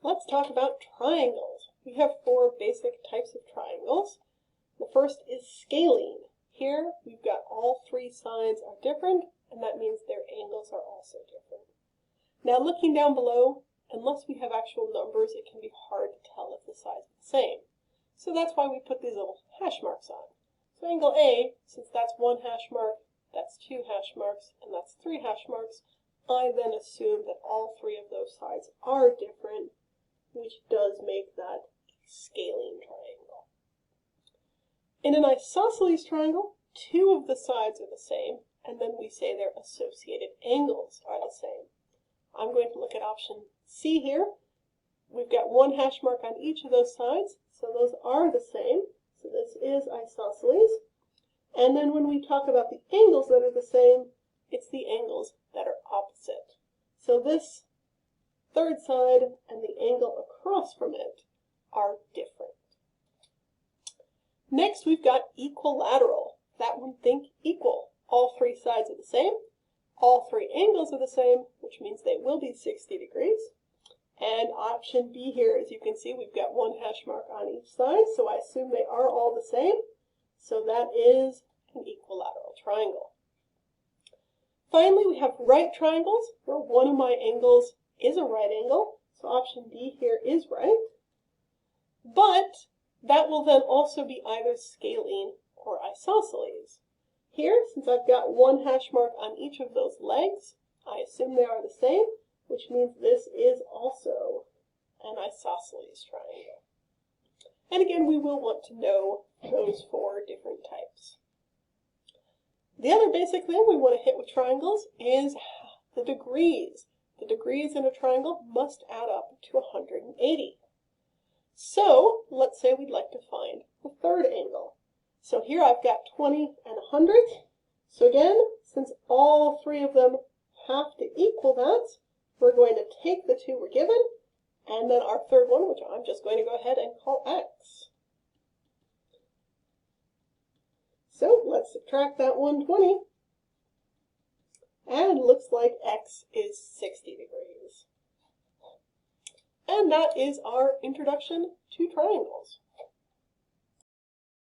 let's talk about triangles. We have four basic types of triangles. The first is scalene. Here we've got all three sides are different, and that means their angles are also different. Now looking down below, unless we have actual numbers, it can be hard to tell if the sides are the same. So that's why we put these little hash marks on. So angle A, since that's one hash mark, that's two hash marks, and that's three hash marks, I then assume that all three of those sides are different, which does make that a scalene triangle. In an isosceles triangle, two of the sides are the same, and then we say their associated angles are the same. I'm going to look at option C here. We've got one hash mark on each of those sides, so those are the same. So this is isosceles. And then when we talk about the angles that are the same, it's the angles that are opposite. So this third side and the angle across from it are different. Next, we've got equilateral. That one, think equal. All three sides are the same. All three angles are the same, which means they will be 60 degrees. And option B here, as you can see, we've got one hash mark on each side, so I assume they are all the same. So that is an equilateral triangle. Finally, we have right triangles, where one of my angles is a right angle. So option D here is right. But that will then also be either scalene or isosceles. Here, since I've got one hash mark on each of those legs, I assume they are the same, which means this is also an isosceles triangle. And again, we will want to know those four different types. The other basic thing we want to hit with triangles is the degrees. The degrees in a triangle must add up to 180. So let's say we'd like to find the third angle. So here I've got 20 and 100. So again, since all three of them have to equal that, we're going to take the two we're given, and then our third one, which I'm just going to go ahead and call x. So let's subtract that 120. And it looks like x is 60 degrees. And that is our introduction to triangles.